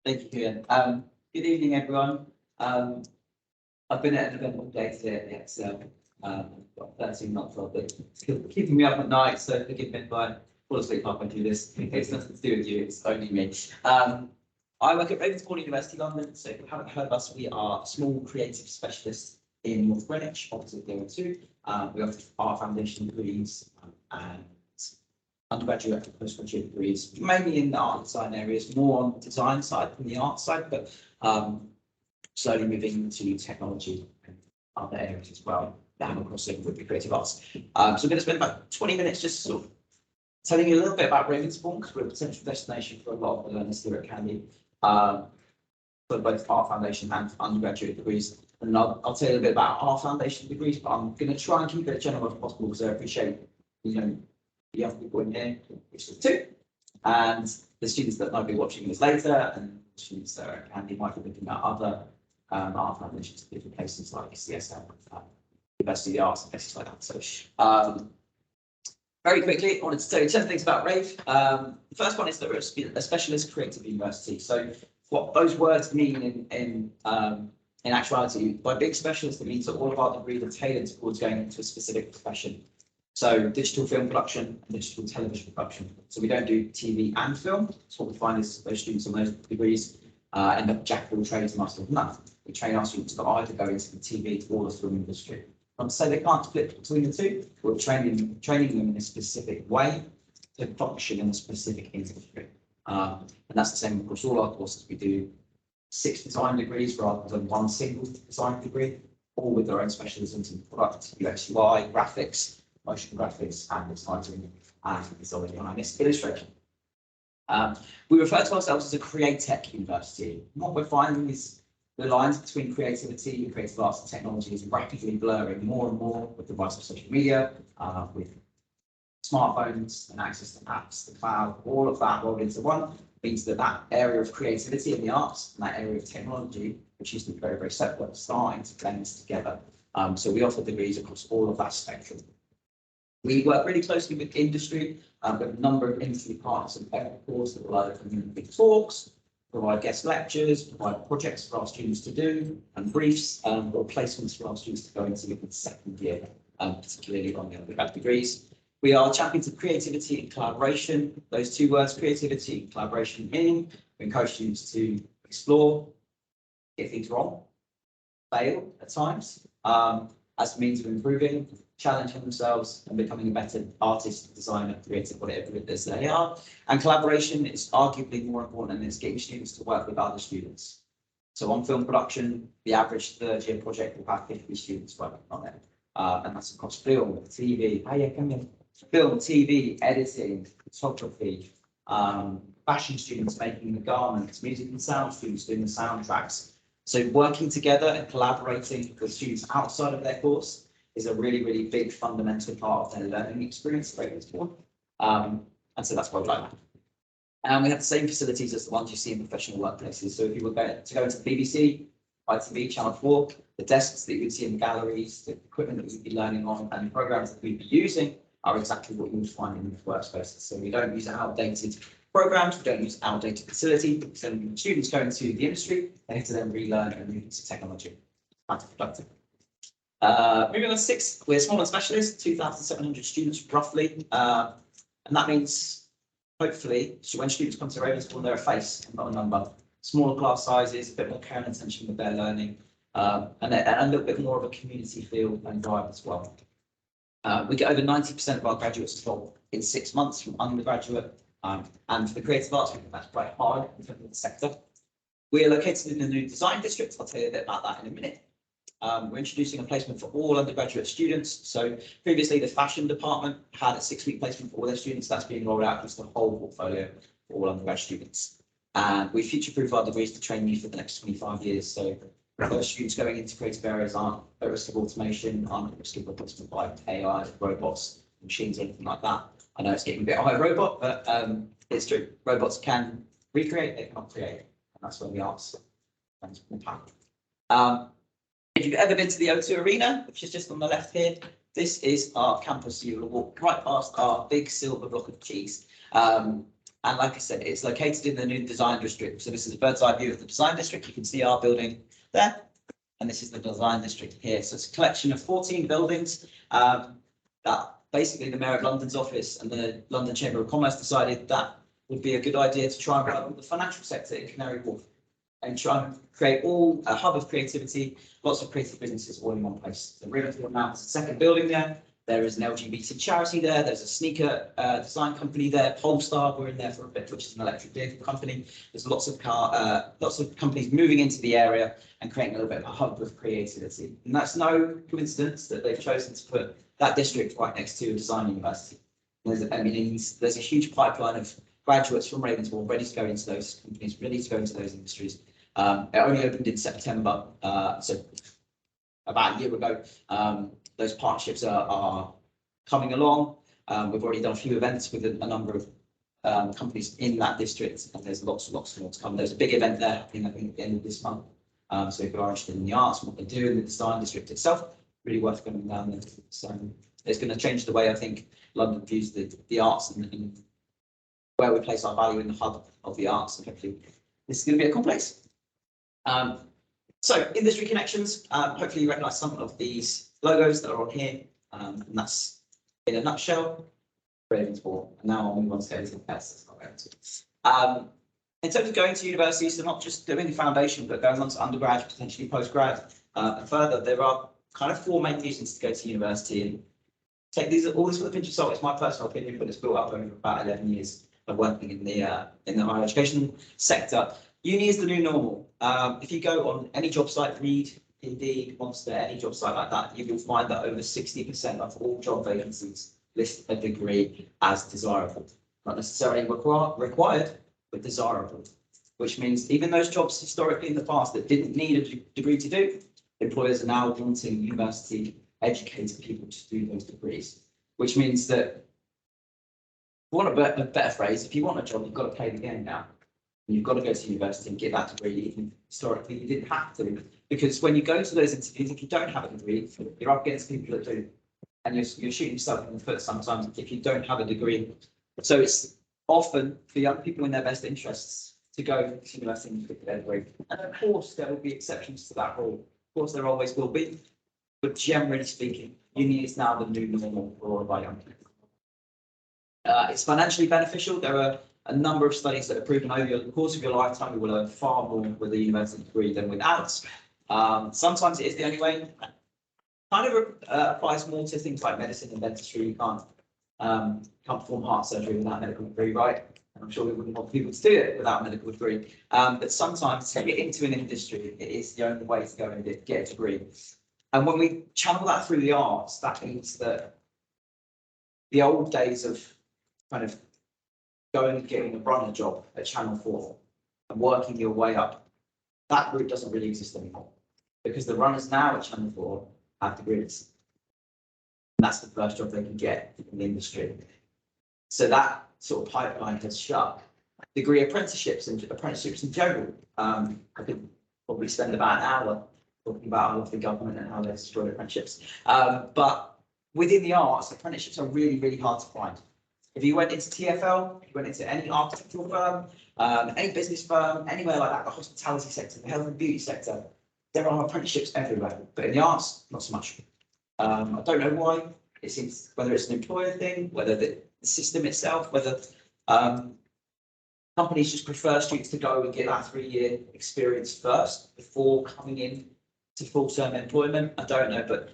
Thank you, Ian. Good evening, everyone. I've been at an event all day today at the Excel. Got 13 months old, but it's keeping me up at night, so forgive me if I fall asleep halfway through this. It's nothing to do with you, it's only me. I work at Ravensbourne University London, so if you haven't heard of us, we are a small creative specialist in North Greenwich, opposite the O2. We offer art foundation degrees and undergraduate and postgraduate degrees, mainly in the art and design areas, more on the design side than the art side, but slowly moving into technology and other areas as well that have a crossover with the creative arts. So we're going to spend about 20 minutes just sort of telling you a little bit about Ravensbourne, because we're a potential destination for a lot of the learners here at Candy, for both art foundation and undergraduate degrees. And I'll tell you a little bit about our foundation degrees, but I'm going to try and keep it as general as possible because I appreciate, the young people in here, which is two, and the students that might be watching this later, and students that are at Candy might be looking at other art foundations in different places like CSL, University of the Arts, and places like that. So very quickly, I wanted to tell you 10 things about Rave. The first one is that we're a specialist creative university. So what those words mean in actuality, by big specialist, it means that all of our degrees are tailored towards going into a specific profession. So digital film production and digital television production. So we don't do TV and film. So what we find is those students on those degrees end up jack of all trades and master of none. We train our students to either go into the TV or the film industry. Not to say they can't split between the two. We're training them in a specific way to function in a specific industry. And that's the same across all our courses. We do 6 design degrees rather than one single design degree, all with their own specialisms in product, UX, UI, graphics, motion graphics, and design and mythology and illustration. We refer to ourselves as a createch university. What we're finding is the lines between creativity and creative arts and technology is rapidly blurring more and more with the rise of social media, with smartphones and access to apps, the cloud, all of that rolled into one, means that that area of creativity in the arts and that area of technology, which used to be very, very separate, starting to blend together. So we offer degrees across all of that spectrum. We work really closely with industry. We have a number of industry partners in every course that will either communicate talks, provide guest lectures, provide projects for our students to do, and briefs or placements for our students to go into in the second year, particularly on the undergrad degrees. We are champions of creativity and collaboration. Those two words, creativity and collaboration, meaning we encourage students to explore, get things wrong, fail at times, as a means of improving, challenging themselves and becoming a better artist, designer, creative, whatever it is they are. And collaboration is arguably more important, and it's getting students to work with other students. So on film production, the average third-year project will have 50 students working on it. And that's across film, TV, film, TV, editing, photography, fashion students making the garments, music and sound students doing the soundtracks. So working together and collaborating with students outside of their course is a really, really big fundamental part of their learning experience at Ravensbourne. And so that's why we like that. And we have the same facilities as the ones you see in professional workplaces. So if you were going to go into the BBC, ITV, Channel 4, the desks that you would see in the galleries, the equipment that you'd be learning on, and the programs that we'd be using are exactly what you would find in the workspaces. So we don't use outdated programs, we don't use outdated facility. So when students go into the industry, they have to then relearn and move into technology. That's productive. Moving on to 6, we're small and specialist, 2,700 students roughly. And that means, hopefully, when students come to Ravensbourne, they're a face and not a number. Smaller class sizes, a bit more care and attention with their learning, and a little bit more of a community feel and vibe as well. We get over 90% of our graduates enrolled in 6 months from undergraduate, and for the creative arts, we think that's quite hard in terms of the sector. We are located in the new design district. I'll tell you a bit about that in a minute. We're introducing a placement for all undergraduate students. So previously, the fashion department had a 6-week placement for all their students. That's being rolled out across the whole portfolio for all undergrad students. And we future-proof our degrees to train you for the next 25 years. So those students going into creative areas aren't at risk of automation, aren't at risk of replacement by AI, robots, machines, or anything like that. I know it's getting a bit high robot, but it's true. Robots can recreate, they can't create. And that's where the arts comes from. If you've ever been to the O2 Arena, which is just on the left here, this is our campus. You will walk right past our big silver block of cheese. And like I said, it's located in the new design district. So this is a bird's eye view of the design district. You can see our building there. And this is the design district here. So it's a collection of 14 buildings that basically the Mayor of London's office and the London Chamber of Commerce decided that would be a good idea to try and run the financial sector in Canary Wharf and try and create a hub of creativity, lots of creative businesses all in one place. So Ravensbourne now has a second building there. There is an LGBT charity there. There's a sneaker design company there. Polestar, we're in there for a bit, which is an electric vehicle company. There's lots of companies moving into the area and creating a little bit of a hub of creativity. And that's no coincidence that they've chosen to put that district right next to a design university. There's a huge pipeline of graduates from Ravensbourne ready to go into those companies, ready to go into those industries. It only opened in September, so about a year ago. Those partnerships are coming along. We've already done a few events with a number of companies in that district, and there's lots more to come. There's a big event there happening, I think, at the end of this month. So if you're interested in the arts and what they do in the design district itself, really worth going down there. So it's going to change the way I think London views the arts and where we place our value in the hub of the arts, and hopefully this is going to be a cool place. So industry connections, hopefully you recognise some of these logos that are on here, and that's in a nutshell Ravensbourne. And now I'll move on to anything else that's not going to. In terms of going to university, so not just doing the foundation, but going on to undergrad, potentially postgrad, and further, there are kind of 4 main reasons to go to university. And take all this with a pinch of salt. It's my personal opinion, but it's built up over about 11 years of working in the higher education sector. Uni is the new normal. If you go on any job site, Reed, Indeed, Monster, any job site like that, you will find that over 60% of all job vacancies list a degree as desirable. Not necessarily required, but desirable. Which means even those jobs historically in the past that didn't need a degree to do, employers are now wanting university educated people to do those degrees. Which means that, for want of a better phrase, if you want a job, you've got to play the game now. You've got to go to university and get that degree. Even historically, you didn't have to, because when you go to those interviews, if you don't have a degree, you're up against people that do, and you're shooting yourself in the foot sometimes if you don't have a degree. So it's often for young people in their best interests to go to university and get their degree. And of course, there will be exceptions to that rule. Of course, there always will be, but generally speaking, uni is now the new normal for all of our young people. It's financially beneficial. There are a number of studies that have proven over the course of your lifetime you will earn far more with a university degree than without. Sometimes it is the only way. Kind of applies more to things like medicine and dentistry. You can't perform heart surgery without a medical degree, right? And I'm sure we wouldn't want people to do it without a medical degree. But sometimes to get into an industry, it is the only way to go and get a degree. And when we channel that through the arts, that means that the old days of kind of going and getting a runner job at Channel 4 and working your way up, that route doesn't really exist anymore, because the runners now at Channel 4 have degrees. And that's the first job they can get in the industry. So that sort of pipeline has shut. Degree apprenticeships and apprenticeships in general. I could probably spend about an hour talking about how the government and how they destroy apprenticeships. But within the arts, apprenticeships are really, really hard to find. If you went into TfL, if you went into any architectural firm, any business firm, anywhere like that, the hospitality sector, the health and beauty sector, there are apprenticeships everywhere. But in the arts, not so much. I don't know why. It seems whether it's an employer thing, whether the system itself, whether companies just prefer students to go and get that 3-year experience first before coming in to full-term employment. I don't know, but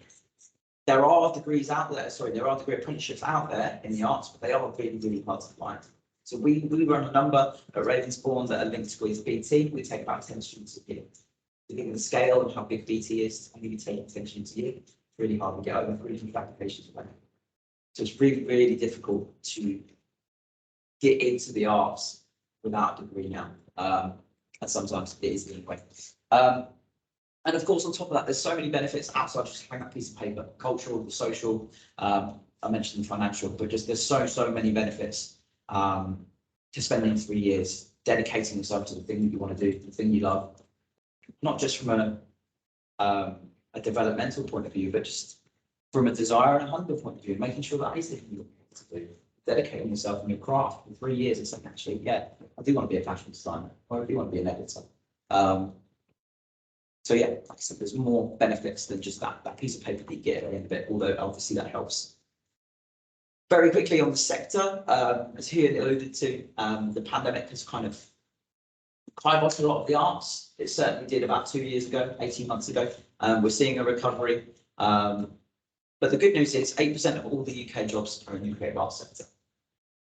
there are degrees out there. Sorry, there are degree apprenticeships out there in the arts, but they are really, really hard to find. So we run a number at Ravensbourne that are linked with BT. We take about 10 students a year. To give them the scale of how big BT is, I'm going to be taking 10 students a year. It's really hard to get over 300 applications. So it's really, really difficult to get into the arts without a degree now. And sometimes it is the only way. And of course, on top of that, there's so many benefits outside just having that piece of paper, cultural, the social, I mentioned the financial, but just there's so many benefits to spending 3 years dedicating yourself to the thing that you want to do, the thing you love, not just from a developmental point of view, but just from a desire and hunger point of view, making sure that is the thing you want to do. dedicating yourself in your craft for 3 years and saying, actually, yeah, I do want to be a fashion designer, or I do want to be an editor. So yeah, like I said, there's more benefits than just that piece of paper that you get at the end of it, although obviously that helps. Very quickly on the sector, as he had alluded to, the pandemic has kind of kiboshed a lot of the arts. It certainly did about 2 years ago, 18 months ago. We're seeing a recovery. But the good news is 8% of all the UK jobs are in the creative arts sector.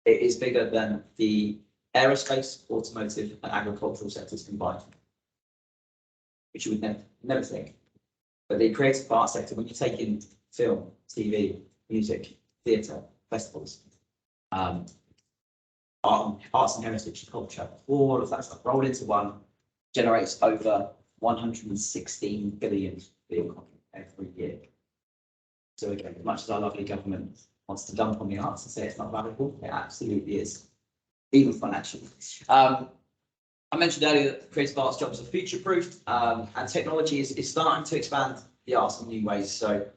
It is bigger than the aerospace, automotive and agricultural sectors combined, which you would never think. But the creative arts sector, when you take in film, TV, music, theatre, festivals, arts and heritage, culture, all of that stuff rolled into one, generates over 116 billion every year. So again, as much as our lovely government wants to dump on the arts and say it's not valuable, it absolutely is, even financially. I mentioned earlier that creative arts jobs are future-proofed, and technology is starting to expand the arts in new ways. So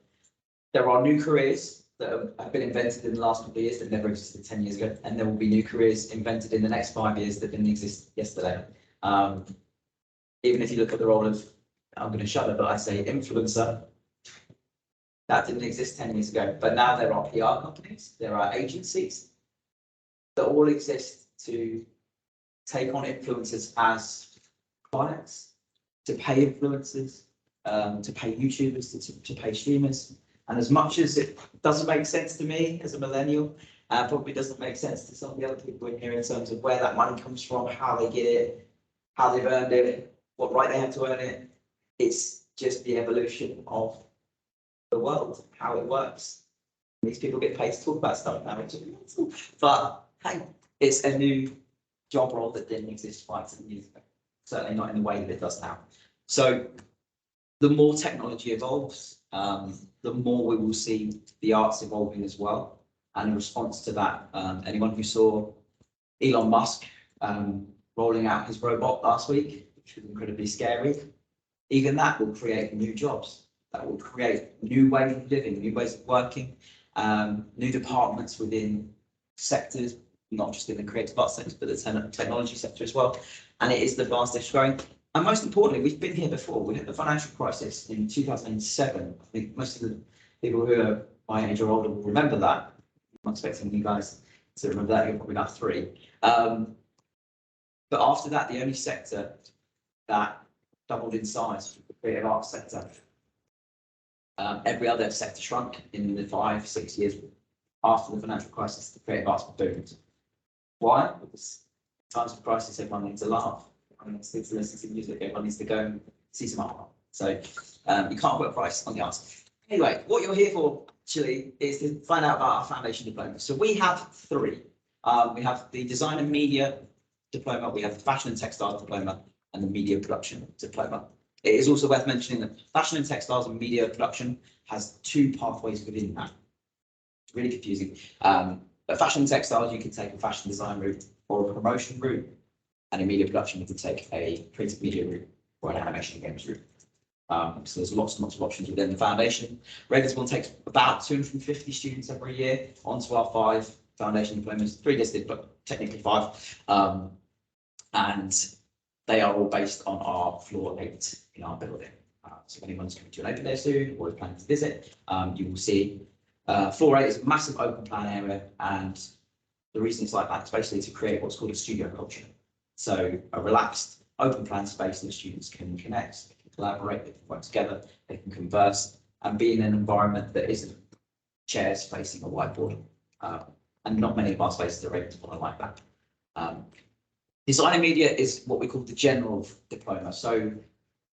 there are new careers that have been invented in the last couple of years that never existed 10 years ago, and there will be new careers invented in the next 5 years that didn't exist yesterday. Even if you look at the role of, I'm going to shudder, but I say influencer, that didn't exist 10 years ago, but now there are PR companies, there are agencies that all exist to take on influencers as clients, to pay influencers, to pay YouTubers, to pay streamers. And as much as it doesn't make sense to me as a millennial, probably doesn't make sense to some of the other people in here in terms of where that money comes from, how they get it, how they've earned it, what right they have to earn it. It's just the evolution of the world, how it works. These people get paid to talk about stuff now, which is mental. But hey, it's a new job role that didn't exist 5 to 10 years ago. Certainly not in the way that it does now. So the more technology evolves, the more we will see the arts evolving as well. And in response to that, anyone who saw Elon Musk rolling out his robot last week, which was incredibly scary, even that will create new jobs. That will create new ways of living, new ways of working, new departments within sectors, not just in the creative arts sector, but the technology sector as well. And it is the fastest growing. And most importantly, we've been here before. We had the financial crisis in 2007. I think most of the people who are my age or older will remember that. I'm expecting you guys to remember that. You're probably not 3. But after that, the only sector that doubled in size was the creative arts sector. Every other sector shrunk in the 5-6 years after the financial crisis. The creative arts boomed. Why? Because in times of crisis, everyone needs a laugh. Everyone needs to listen to music. Everyone needs to go and see some art. So you can't put a price on the arts. Anyway, what you're here for actually is to find out about our foundation diploma. So we have 3. We have the design and media diploma, we have the fashion and textiles diploma, and the media production diploma. It is also worth mentioning that fashion and textiles and media production has 2 pathways within that. It's really confusing. But fashion and textiles, you can take a fashion design route or a promotion route, and in media production, you can take a printed media route or an animation and games route. So there's lots and lots of options within the foundation. Ravensbourne takes about 250 students every year onto our 5 foundation diplomas, 3 listed, but technically 5. And they are all based on our floor 8 in our building. So if anyone's coming to an open day soon or is planning to visit, you will see floor 8 is a massive open plan area, and the reason it's like that is basically to create what's called a studio culture. So a relaxed open plan space that students can connect, they can collaborate, they can work together, they can converse and be in an environment that isn't chairs facing a whiteboard. And not many of our spaces are able to follow like that. Design and media is what we call the general diploma. So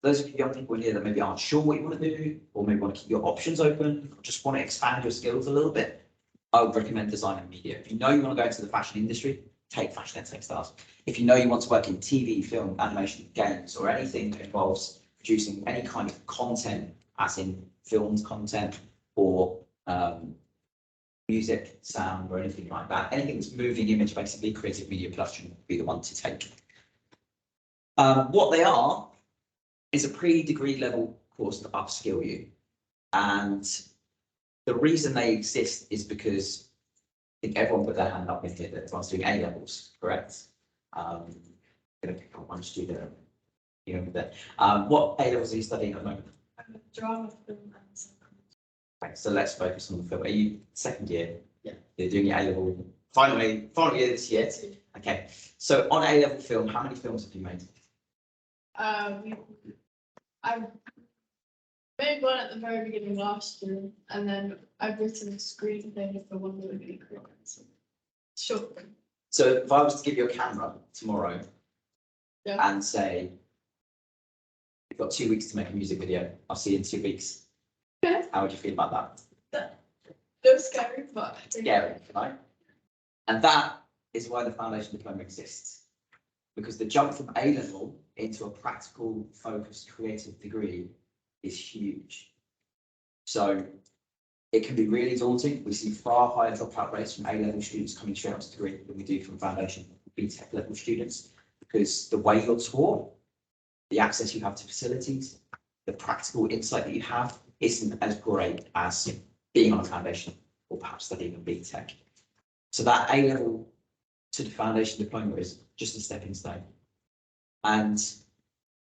those of you young people in here that maybe aren't sure what you want to do, or maybe want to keep your options open, or just want to expand your skills a little bit, I would recommend design and media. If you know you want to go into the fashion industry, take fashion and textiles. If you know you want to work in TV, film, animation, games, or anything that involves producing any kind of content, as in filmed content or music, sound, or anything like that, anything that's moving image, basically creative media production would be the one to take. What they are is a pre-degree level course to upskill you. And the reason they exist is because think everyone put their hand up in here that was doing A levels, correct? Gonna pick up one student. You know that. What A levels are you studying at the moment? Drama, film, and psychology. Okay, so let's focus on the film. Are you second year? Yeah. You're doing your A level final year this year. Okay. So on A level film, how many films have you made? I made one at the very beginning last year, and then I've written a screenplay for one that we're going to create. Short film. So if I was to give you a camera tomorrow Yeah. and say, you've got 2 weeks to make a music video, I'll see you in 2 weeks. Okay. How would you feel about that? It was scary, but Scary, right? And that is why the foundation diploma exists. Because the jump from A level into a practical, focused, creative degree is huge. So it can be really daunting. We see far higher dropout rates from A level students coming straight onto degree than we do from foundation BTEC level students, because the way you're taught, the access you have to facilities, the practical insight that you have isn't as great as being on a foundation or perhaps studying a BTEC. So that A level to the foundation diploma is just a stepping stone. And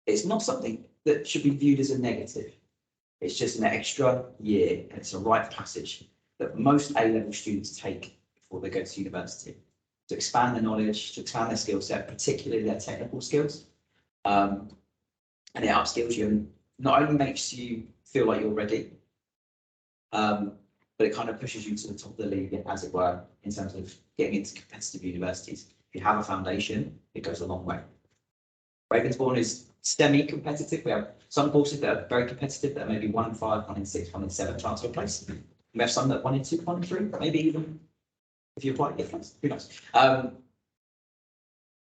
it's not something that should be viewed as a negative. It's just an extra year, and it's a rite of passage that most A level students take before they go to university to expand their knowledge, to expand their skill set, particularly their technical skills. And it upskills you and not only makes you feel like you're ready, but it kind of pushes you to the top of the league, as it were, in terms of getting into competitive universities. If you have a foundation, it goes a long way. Ravensbourne is semi-competitive. We have some courses that are very competitive, that are maybe 1 in 5, 1 in 6, 1 in 7 chance of a place. We have some that 1 in 2, 1 in 3, maybe even if you apply, who knows.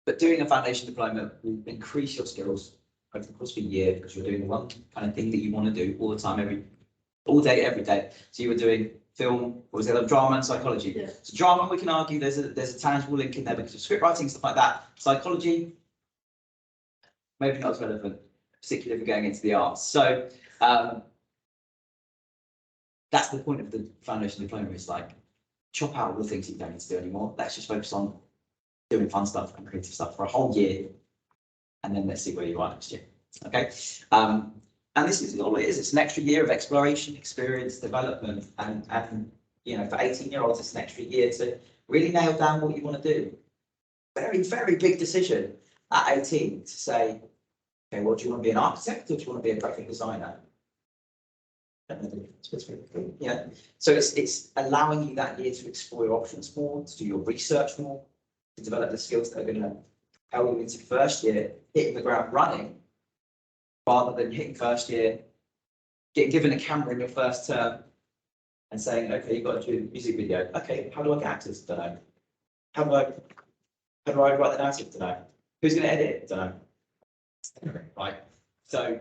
But doing a foundation diploma will increase your skills over the course of a year, because you're doing the one kind of thing that you want to do all the time, all day, every day. So you were doing film, what was it, drama and psychology. Yeah. So drama, we can argue there's a tangible link in there because of script writing, stuff like that. Psychology, maybe not as relevant, particularly if we're going into the arts. So that's the point of the foundation diploma, is like, chop out all the things you don't need to do anymore. Let's just focus on doing fun stuff and creative stuff for a whole year, and then let's see where you are next year. Okay. And this is all it is. It's an extra year of exploration, experience, development, and you know, for 18-year-olds, it's an extra year to really nail down what you want to do. Very, very big decision at 18 to say, okay, well, do you want to be an architect or do you want to be a graphic designer? Yeah. So it's allowing you that year to explore your options more, to do your research more, to develop the skills that are going to help you into first year, hitting the ground running, rather than hitting first year, getting given a camera in your first term and saying, okay, you've got to do a music video. Okay, how do I get actors? Don't know. How do I write the narrative? Don't know. Who's going to edit it? Don't know. Right. So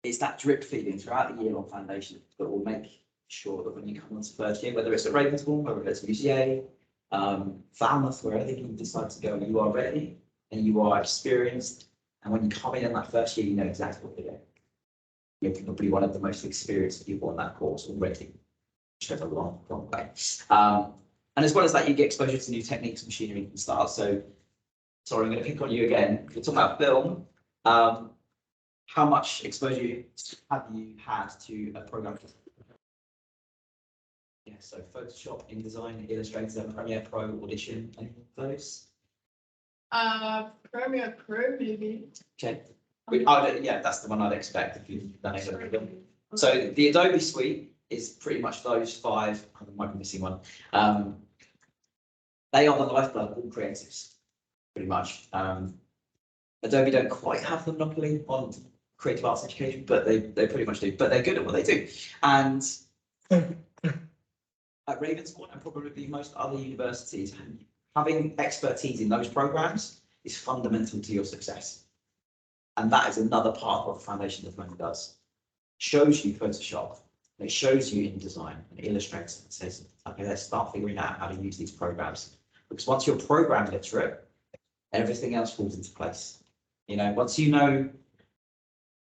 it's that drip feeding throughout the year on foundation that will make sure that when you come onto first year, whether it's at Ravensbourne, whether it's UCA, Falmouth, wherever you decide to go, you are ready and you are experienced. And when you come in that first year, you know exactly what you're doing. You're probably one of the most experienced people on that course already, which goes a long, long way. And as well as that, you get exposure to new techniques, machinery, and styles. So, sorry, I'm going to pick on you again. If you're talking about film, how much exposure have you had to a program? Yeah, so Photoshop, InDesign, Illustrator, Premiere Pro, Audition, any of those? Premiere Pro, maybe. Okay. Yeah, that's the one I'd expect if you've done it. So the Adobe suite is pretty much those 5. I might be missing one. They are the lifeblood of all creatives, pretty much. Adobe don't quite have the monopoly on creative arts education, but they pretty much do. But they're good at what they do. And at Ravensbourne and probably most other universities, having expertise in those programs is fundamental to your success. And that is another part of what the foundation diploma does. It shows you Photoshop, and it shows you InDesign and Illustrator, and says, okay, let's start figuring out how to use these programs. Because once you're program literate, everything else falls into place. You know, once you know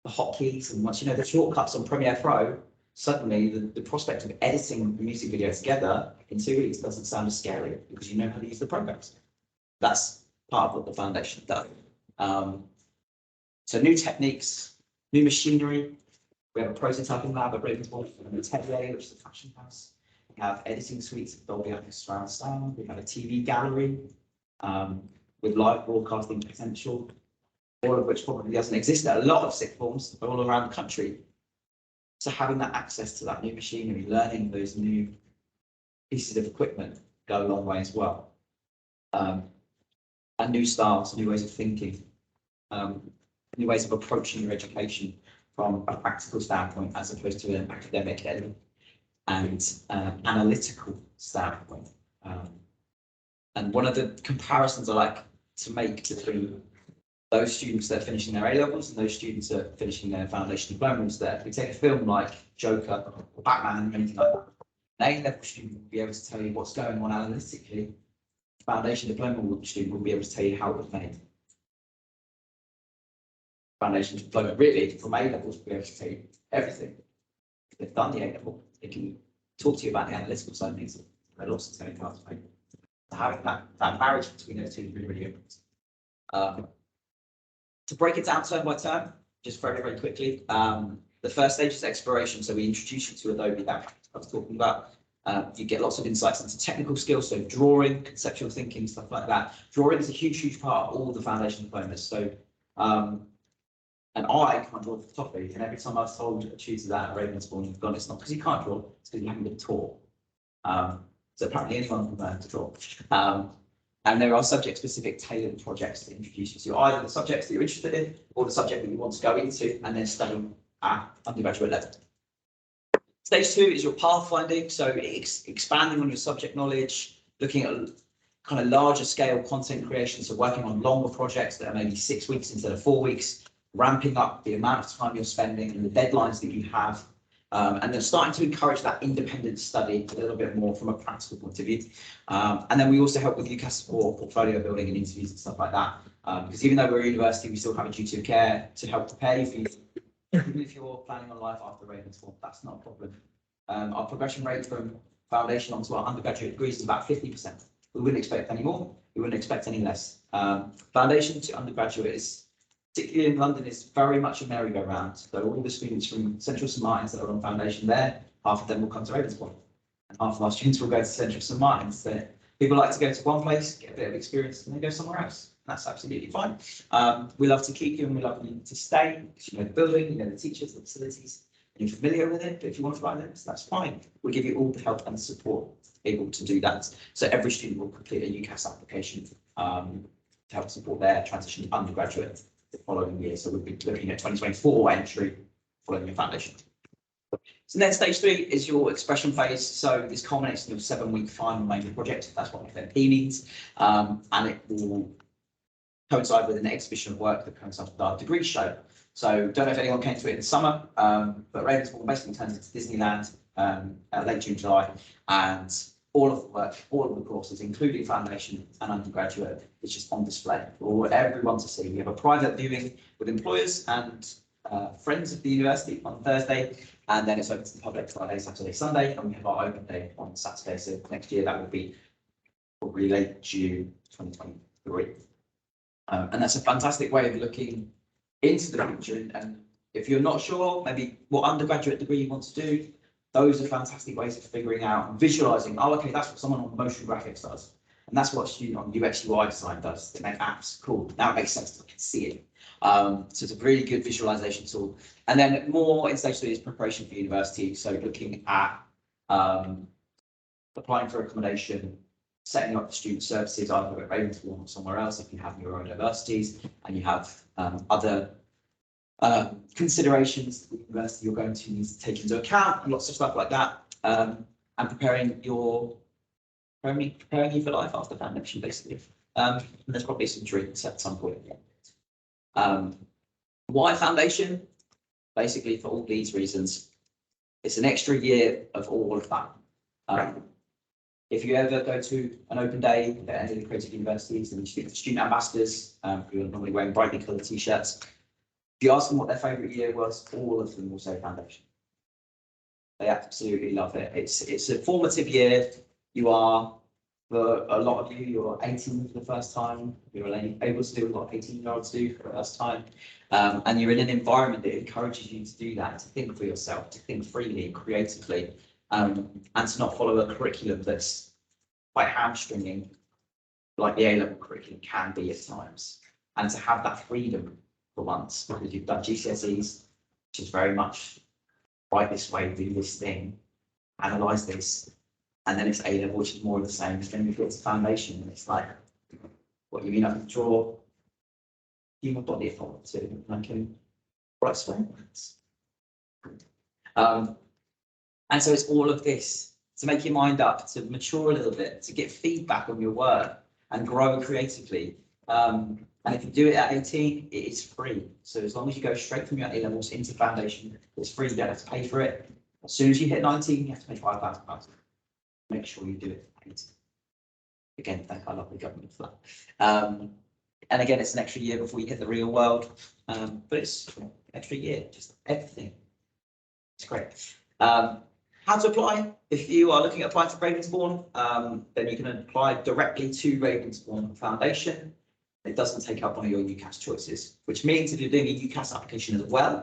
the hotkeys and once you know the shortcuts on Premiere Pro, suddenly the prospect of editing a music video together in 2 weeks doesn't sound as scary because you know how to use the programs. That's part of what the foundation does. So new techniques, new machinery. We have a prototyping lab at Ravensbourne, an atelier, which is a fashion house. We have editing suites of Dolby Atmos surround sound. We have a TV gallery with live broadcasting potential, all of which probably doesn't exist at a lot of sixth forms all around the country. So having that access to that new machinery, learning those new pieces of equipment go a long way as well. And new styles, new ways of thinking, new ways of approaching your education from a practical standpoint as opposed to an academic and analytical standpoint. And one of the comparisons I like to make between those students that are finishing their A-levels and those students that are finishing their foundation diplomas, that if we take a film like Joker or Batman or anything like that, an A-level student will be able to tell you what's going on analytically. Foundation diploma student will be able to tell you how it was made. Foundation diploma really from A-levels will be able to tell you everything. If they've done the A-level, they can talk to you about the analytical side of things. They'll also tell you how to make it. So having that marriage between those two is really, really important. To break it down term by term, just very, very quickly, the first stage is exploration. So we introduce you to Adobe, that I was talking about. You get lots of insights into technical skills, so drawing, conceptual thinking, stuff like that. Drawing is a huge, huge part of all the foundation diplomas. So, and I can't draw photography, and every time I've told a tutor that at Ravensbourne, you've gone, it's not because you can't draw, it's because you haven't been taught. So apparently anyone can learn to draw. And there are subject-specific tailored projects to introduce you to either the subjects that you're interested in or the subject that you want to go into and then study at undergraduate level. Stage 2 is your pathfinding, so expanding on your subject knowledge, looking at kind of larger scale content creation, so working on longer projects that are maybe 6 weeks instead of 4 weeks, ramping up the amount of time you're spending and the deadlines that you have. And then starting to encourage that independent study a little bit more from a practical point of view. And then we also help with UCAS support, portfolio building and interviews and stuff like that. Because even though we're a university, we still have a duty of care to help prepare you for you. Even if you're planning on life after Ravensbourne, that's not a problem. Our progression rate from foundation onto our undergraduate degrees is about 50%. We wouldn't expect any more, we wouldn't expect any less. Foundation to undergraduate is, particularly in London, is very much a merry-go-round. So all the students from Central St Martin's that are on foundation there, half of them will come to Ravensbourne. And half of our students will go to Central St Martin's. So people like to go to one place, get a bit of experience, and then go somewhere else. That's absolutely fine. We love to keep you and we love you to stay because you know the building, you know the teachers, the facilities, and you're familiar with it. But if you want to fly them, that's fine. We'll give you all the help and support able to do that. So every student will complete a UCAS application to help support their transition to undergraduate the following year. So we'll be looking at 2024 entry following your foundation. So then stage 3 is your expression phase. So this culminates in your 7-week final major project. That's what FMP means. And it will coincide with an exhibition of work that coincides with our degree show. So don't know if anyone came to it in the summer, but Ravensbourne basically turns into Disneyland late June, July, and all of the work, all of the courses, including foundation and undergraduate, is just on display for everyone to see. We have a private viewing with employers and friends of the university on Thursday, and then it's open to the public Friday, Saturday, Sunday, and we have our open day on Saturday. So next year that will be probably late June 2023. And that's a fantastic way of looking into the future. And if you're not sure, maybe what undergraduate degree you want to do, those are fantastic ways of figuring out and visualizing. Oh, okay, that's what someone on motion graphics does. And that's what a student on UX UI design does. They make apps. Cool. Now it makes sense. I can see it. So it's a really good visualization tool. And then more in stage 3 is preparation for university. So looking at applying for accommodation, setting up student services either at Ravensbourne or somewhere else if you have your own universities and you have other considerations that the university you're going to need to take into account and lots of stuff like that, and preparing you for life after foundation, basically. And there's probably some drinks at some point. Why foundation? Basically for all these reasons. It's an extra year of all of that. If you ever go to an open day at any of the creative universities and you speak to student ambassadors who are normally wearing brightly coloured t-shirts, if you ask them what their favourite year was, all of them will say foundation. They absolutely love it. It's a formative year. You are, for a lot of you, you're 18 for the first time. You're able to do what 18-year-olds do for the first time. And you're in an environment that encourages you to do that, to think for yourself, to think freely and creatively, and to not follow a curriculum that's quite hamstringing, like the A-level curriculum can be at times. And to have that freedom for once, because you've done GCSEs, which is very much write this way, do this thing, analyse this, and then it's A-level, which is more of the same. Then we get to foundation, and it's like, what you mean I can draw human body if I want to, and I can write experiments. And so it's all of this to make your mind up, to mature a little bit, to get feedback on your work and grow creatively. And if you do it at 18, it is free. So as long as you go straight from your A-levels into foundation, it's free, you don't have to pay for it. As soon as you hit 19, you have to pay £5,000. Make sure you do it at 18. Again, thank our lovely government for that. And again, it's an extra year before you hit the real world. But it's an extra year, just everything. It's great. How to apply? If you are looking at applying for Ravensbourne, then you can apply directly to Ravensbourne Foundation. It doesn't take up one of your UCAS choices, which means if you're doing a UCAS application as well,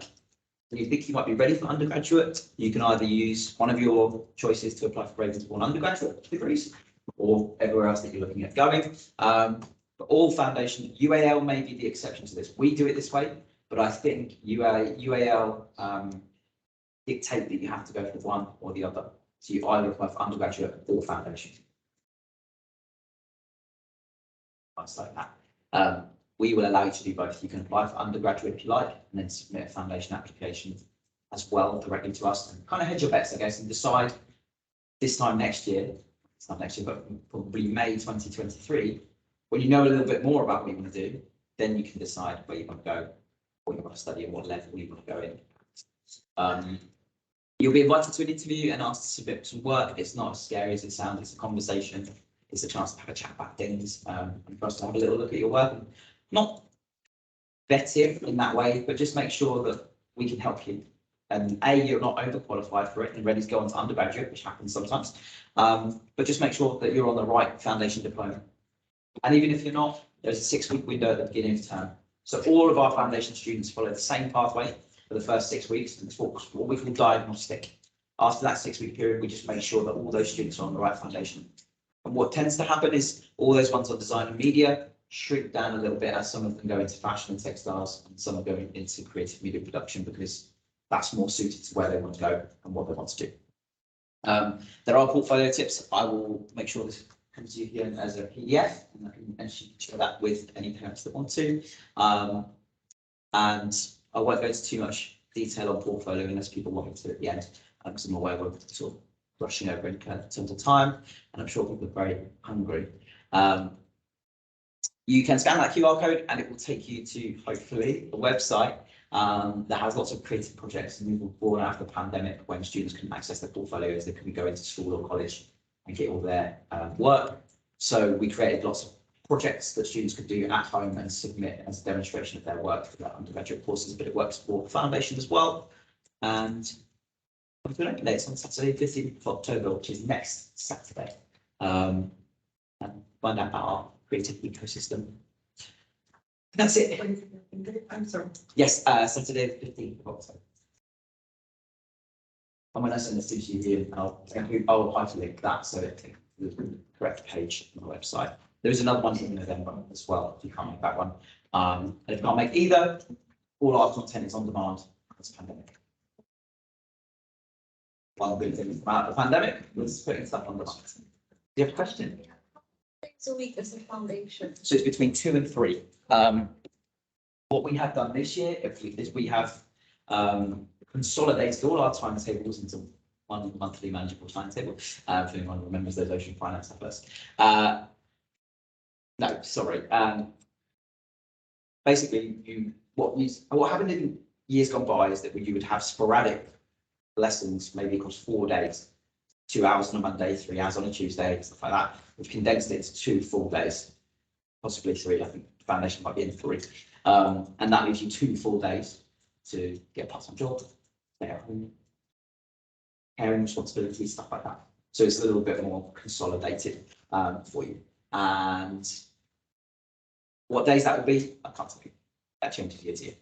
and you think you might be ready for undergraduate, you can either use one of your choices to apply for Ravensbourne undergraduate degrees, or everywhere else that you're looking at going. But all foundation, UAL may be the exception to this. We do it this way, but I think UAL dictate that you have to go for one or the other. So you either apply for undergraduate or foundation. It's like that. We will allow you to do both. You can apply for undergraduate if you like, and then submit a foundation application as well directly to us, and kind of hedge your bets, I guess, and decide this time next year, it's not next year, but probably May 2023, when you know a little bit more about what you want to do, then you can decide where you want to go, what you want to study, and what level you want to go in. You'll be invited to an interview and asked to submit some work. It's not as scary as it sounds. It's a conversation. It's a chance to have a chat about things, and for us to have a little look at your work. Not vet it in that way, but just make sure that we can help you. And you're not overqualified for it and ready to go on to undergraduate, which happens sometimes. But just make sure that you're on the right foundation diploma. And even if you're not, there's a 6-week window at the beginning of the term. So all of our foundation students follow the same pathway for the first 6 weeks, and it's what we call diagnostic. After that 6-week period, we just make sure that all those students are on the right foundation. And what tends to happen is all those ones on design and media shrink down a little bit as some of them go into fashion and textiles, and some are going into creative media production because that's more suited to where they want to go and what they want to do. There are portfolio tips. I will make sure this comes to you here as a PDF, and I can actually share that with any parents that want to. And I won't go into too much detail on portfolio unless people want me to at the end, because I'm aware we're sort of rushing over in terms of time, and I'm sure people are very hungry. You can scan that QR code and it will take you to, hopefully, a website that has lots of creative projects, and we were born out of the pandemic when students couldn't access their portfolios. They couldn't go into school or college and get all their work. So we created lots of projects that students could do at home and submit as a demonstration of their work for their undergraduate courses, but it works for foundation as well. And I'm doing it on Saturday, 15th of October, which is next Saturday. And find out about our creative ecosystem. That's it. I'm sorry. Yes, Saturday, 15th of October. And when I send this to you here, I'll hyperlink that so it takes the correct page on the website. There is another one in November as well, if you can't make that one. And if you can't make either, all our content is on demand because of the pandemic. One good thing about the pandemic was putting stuff on demand. Do you have a question? Days a week as a foundation. So it's between 2 and 3. What we have done this year is we have consolidated all our timetables into one monthly manageable timetable. If anyone remembers those ocean finance first. No, sorry. Basically, what happened in years gone by is that you would have sporadic lessons, maybe across 4 days, 2 hours on a Monday, 3 hours on a Tuesday, stuff like that. We've condensed it to 2 full days, possibly 3. I think the foundation might be in 3. And that leaves you 2 full days to get a part-time job, stay at home, caring responsibilities, stuff like that. So it's a little bit more consolidated for you. And what days that will be, I can't tell you. That changes year to year.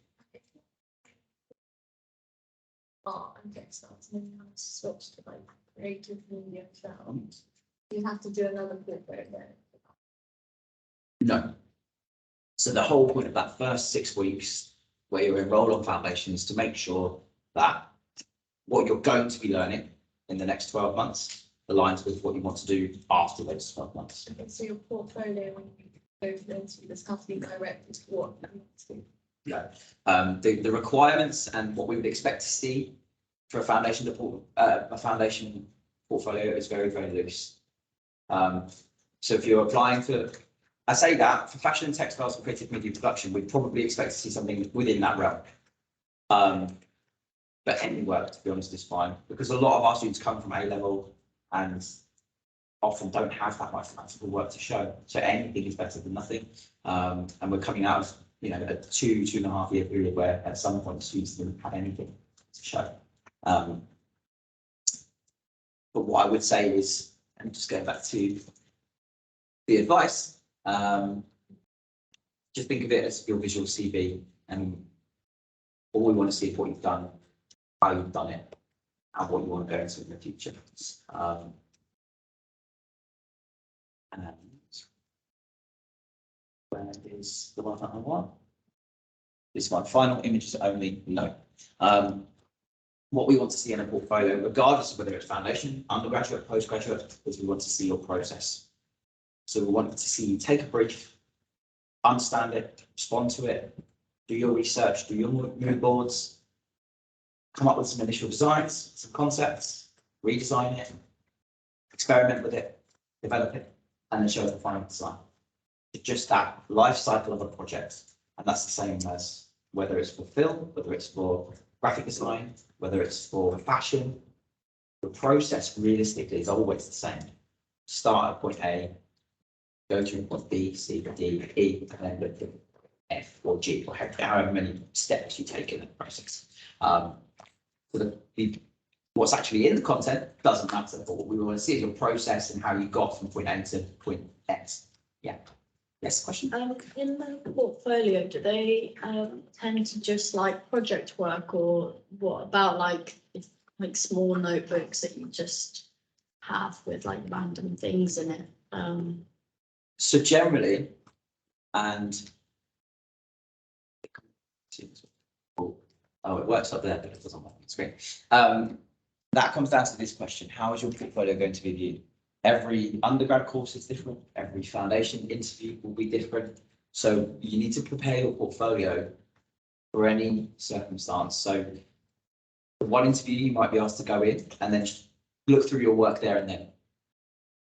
Art and textiles, and then you have to switch to like creative media film. You have to do another portfolio there. No. So the whole point of that first 6 weeks where you're enrolled on foundation is to make sure that what you're going to be learning in the next 12 months aligns with what you want to do after those 12 months. Okay, so your portfolio, when you go for the interview, this has to be directed to what you want to do. No. The requirements and what we would expect to see for a foundation portfolio is very, very loose. So if you're applying for, I say that for fashion and textiles and creative media production, we'd probably expect to see something within that realm. But any work, to be honest, is fine, because a lot of our students come from A level and often don't have that much practical work to show. So anything is better than nothing. And we're coming out of, you know, a 2.5 year period where at some point students didn't have anything to show. But what I would say is, and just going back to the advice, just think of it as your visual CV, and all we want to see is what you've done, how you've done it, and what you want to go into in the future. And where is the one that I want? This one, final images only, no. What we want to see in a portfolio, regardless of whether it's foundation, undergraduate, postgraduate, is we want to see your process. So we want to see you take a brief, understand it, respond to it, do your research, do your mood boards, come up with some initial designs, some concepts, redesign it, experiment with it, develop it, and then show the final design. It's just that life cycle of a project. And that's the same as whether it's for film, whether it's for graphic design, whether it's for fashion. The process realistically is always the same. Start at point A, go to point B, C, D, E, and then look at F or G, or however many steps you take in the process. So what's actually in the content doesn't matter, but what we want to see is your process and how you got from point A to point X. Yeah. Yes, question? In the portfolio, do they tend to just like project work, or what about like small notebooks that you just have with like random things in it? So generally, and it works up there, but it doesn't work on the screen. That comes down to this question: how is your portfolio going to be viewed? Every undergrad course is different. Every foundation interview will be different. So you need to prepare your portfolio for any circumstance. So for one interview, you might be asked to go in and then look through your work there and then.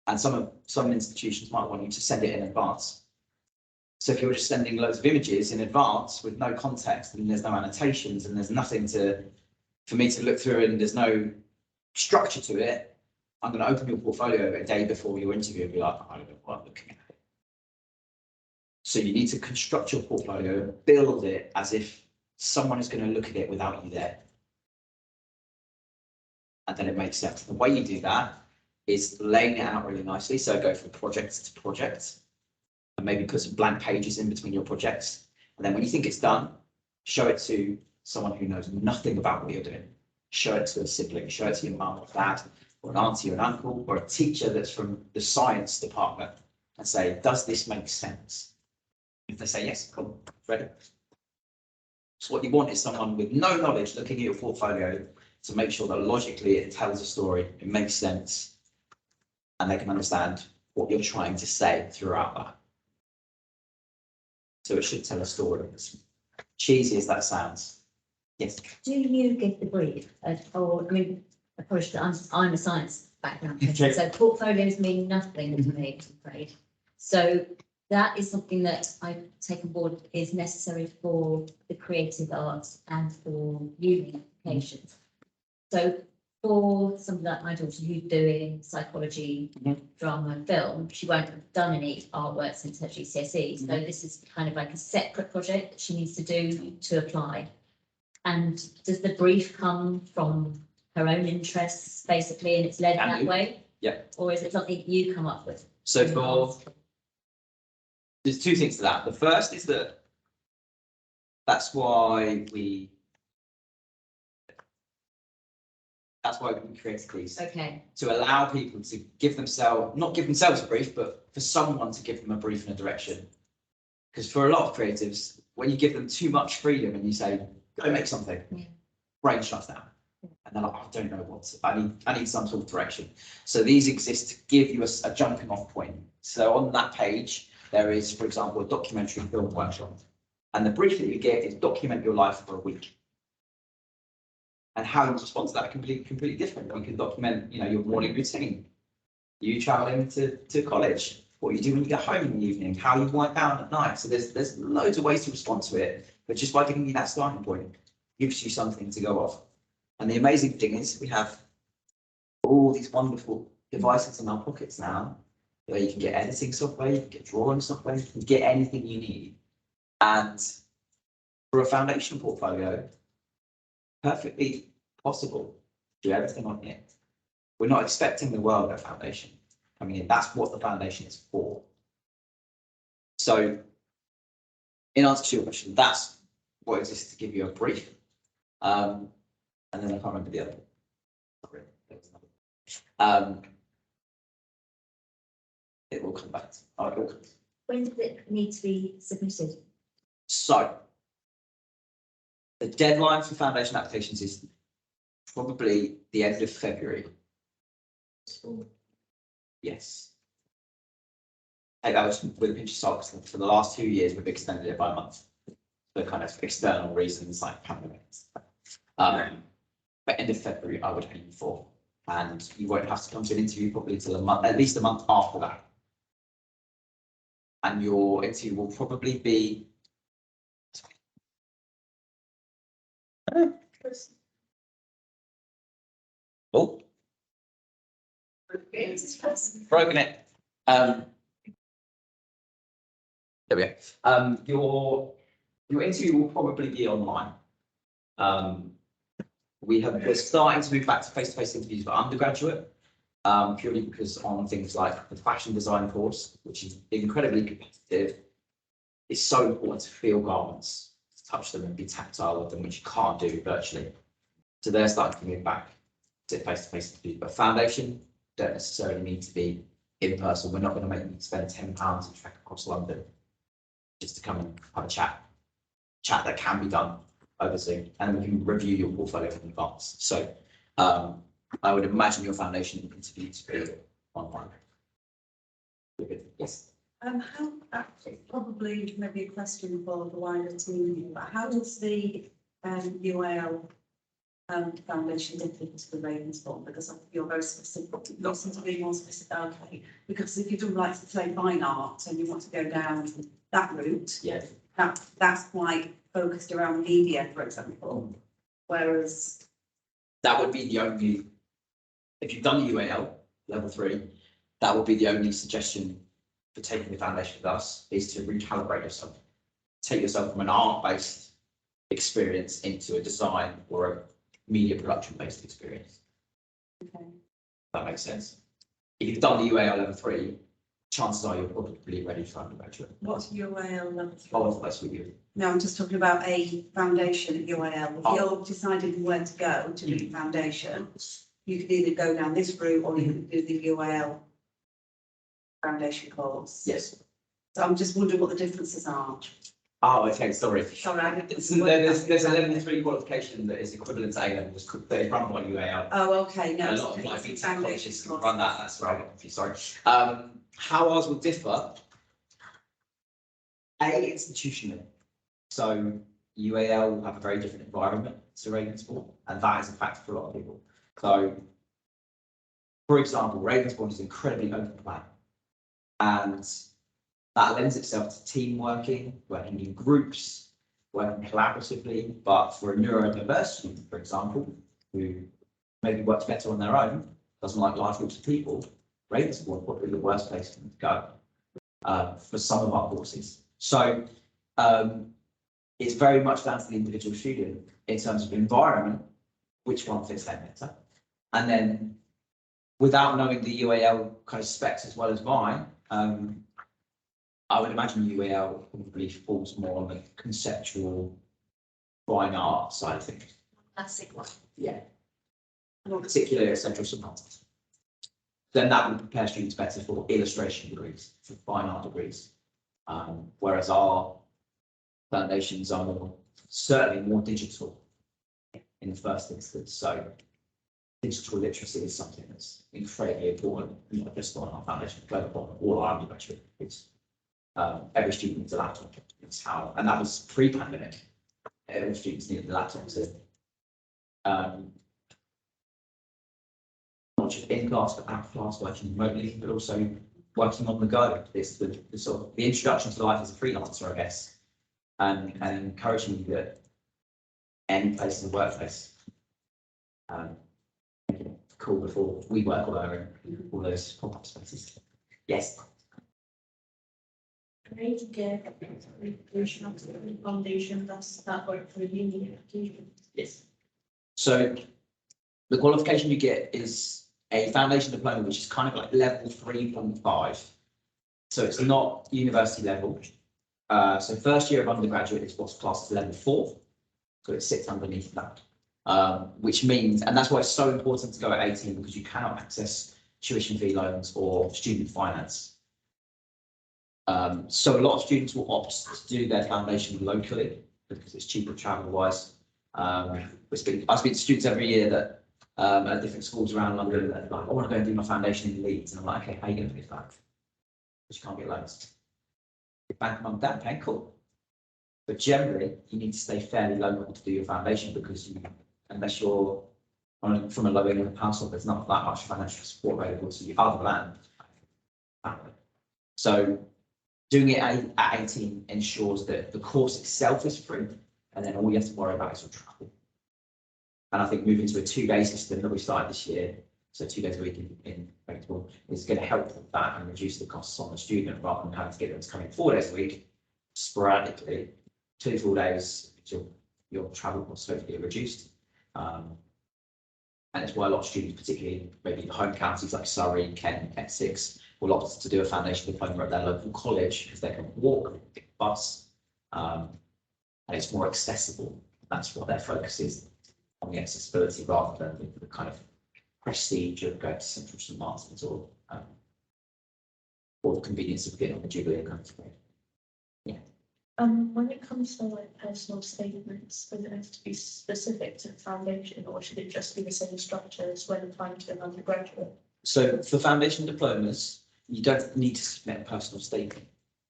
And some institutions might want you to send it in advance. So if you're just sending loads of images in advance with no context and there's no annotations and there's nothing for me to look through and there's no structure to it, I'm going to open your portfolio a day before your interview and be like, I don't know what I'm looking at. So you need to construct your portfolio, build it as if someone is going to look at it without you there. And then it makes sense. The way you do that is laying it out really nicely. So go from project to project and maybe put some blank pages in between your projects. And then when you think it's done, show it to someone who knows nothing about what you're doing. Show it to a sibling, show it to your mum or dad, or an auntie or an uncle, or a teacher that's from the science department, and say, does this make sense? If they say yes, cool, ready. So what you want is someone with no knowledge looking at your portfolio to make sure that logically it tells a story, it makes sense, and they can understand what you're trying to say throughout that. So it should tell a story. As cheesy as that sounds. Yes. Do you give the brief? Or, I mean, of course, I'm a science background person, so portfolios mean nothing to me, I'm afraid. So that is something that I take on board is necessary for the creative arts and for uni applications. So for something like my daughter who's doing psychology, drama, film, she won't have done any artwork since her GCSE. So this is kind of like a separate project that she needs to do to apply. And does the brief come from her own interests basically, and it's led Can that do. way? Yeah. Or is it something you come up with? So there's two things to that. The first is that that's why we created these, Okay, to allow people to give themselves, not give themselves a brief, but for someone to give them a brief and a direction. Because for a lot of creatives, when you give them too much freedom and you say, go make something, Yeah. brain shuts down. And they're like, I don't know what, I need some sort of direction. So these exist to give you a jumping off point. So on that page, there is, for example, a documentary film workshop. And the brief that you get is document your life for a week. And how you respond to that can be completely different. You can document, you know, your morning routine, you traveling to college, what you do when you get home in the evening, how you wind down at night. So there's loads of ways to respond to it, but just by giving you that starting point, gives you something to go off. And the amazing thing is we have all these wonderful devices in our pockets now, where you can get editing software, you can get drawing software, you can get anything you need. And for a foundation portfolio, perfectly possible to do everything on it. We're not expecting the world at foundation. I mean, that's what the foundation is for. So, in answer to your question, that's what exists to give you a brief. And then I can't remember the other. Sorry, there was another. It will come back. Oh, it will come. when does it need to be submitted? So, the deadline for foundation applications is probably the end of February. Yes. Take that with a pinch of salt, 'cause for the last 2 years, we've extended it by a month. For kind of external reasons like pandemics. But end of February, I would aim for, and you won't have to come to an interview probably until a month, at least a month after that. And your interview will probably be. Oh. Broken it. There we go. Your interview will probably be online. We're starting to move back to face-to-face interviews for undergraduate, purely because on things like the fashion design course, which is incredibly competitive, it's so important to feel garments, to touch them and be tactile with them, which you can't do virtually. So they're starting to move back to face-to-face interviews, but foundation don't necessarily need to be in person. We're not going to make you spend £10 and trek across London just to come and have a chat that can be done over Zoom, and we can review your portfolio in advance. So I would imagine your foundation interview to be online. Yes. How, probably maybe a question for the wider team, but how does the UAL foundation differ to the Ravensbourne? Because you're very specific, you seem to be more specific, okay, because if you do like to say fine art and you want to go down that route, Yeah. that's quite focused around media, for example, whereas That would be the only, if you've done the UAL level 3, that would be the only suggestion for taking the foundation with us, is to recalibrate yourself. Take yourself from an art-based experience into a design or a media production-based experience. okay. That makes sense. If you've done the UAL level 3, chances are you're probably ready for undergraduate. What's UAL level 3? Oh, that's with you. No, I'm just talking about a foundation at UAL. If Oh. you're deciding where to go to do foundation, you could either go down this route or you could do the UAL foundation course. Yes. So I'm just wondering what the differences are. Oh, okay, sorry. Sorry, I didn't. So there's a level 3 qualification that is equivalent to A level, that is run by UAL. Oh, okay, no. A it's lot of my different BTEC foundation colleges can course. run that, that's right, I'm sorry. How ours will differ? Institutionally. So UAL will have a very different environment to Ravensbourne, and that is a factor for a lot of people. So, for example, Ravensbourne is incredibly open plan, and that lends itself to team working in groups, working collaboratively. But for a neurodiverse student, for example, who maybe works better on their own, doesn't like large groups of people, Ravensbourne is probably the worst place for them to go for some of our courses. So it's very much down to the individual student in terms of environment, which one fits them better. And then without knowing the UAL kind of specs as well as mine, I would imagine UAL probably falls more on the conceptual fine art side of things. Classic one. Yeah. Particularly essential subconcepts. Then that would prepare students better for illustration degrees, for fine art degrees. Whereas our foundations are certainly more digital in the first instance. So digital literacy is something that's incredibly important, not just on our foundation, but on all our undergraduate degrees. Every student needs a laptop. It's how, and that was pre-pandemic. Every students needed a laptop to not just in class but out of class, working remotely, but also working on the go. It's the sort of the introduction to life as a freelancer, I guess, and encouraging you that any place in the workplace. Cool before we work all those pop-up spaces. Yes. Trying to get education of the foundation, does that work for uni education? Yes. So the qualification you get is a foundation diploma, which is kind of like level 3.5. So it's not university level. So first year of undergraduate is what's classed as level 4. So it sits underneath that, which means, and that's why it's so important to go at 18, because you cannot access tuition fee loans or student finance. So a lot of students will opt to do their foundation locally because it's cheaper travel wise. I speak to students every year that at different schools around London that are like, I want to go and do my foundation in Leeds, and I'm like, okay, how are you going to pay for that? Because you can't get loans. Your bank, mum, dad pay, cool. But generally, you need to stay fairly local to do your foundation because unless you're from a low income household, there's not that much financial support available to you other than family. So doing it at 18 ensures that the course itself is free, and then all you have to worry about is your travel. And I think moving to a 2-day system that we started this year, so 2 days a week in Ravensbourne, is going to help with that and reduce the costs on the student rather than having to get them to come in 4 days a week sporadically. 2 full days, your travel costs hopefully are reduced. And it's why a lot of students, particularly maybe the home counties like Surrey, Kent, Essex, will opt to do a foundation diploma at their local college because they can walk, pick a bus, and it's more accessible. That's what their focus is, on the accessibility rather than the kind of prestige of going to Central St Martin's or the convenience of getting on the Jubilee kind of thing. Yeah. When it comes to like personal statements, does it have to be specific to the foundation, or should it just be the same structure as when applying to an undergraduate? So for foundation diplomas, you don't need to submit a personal statement.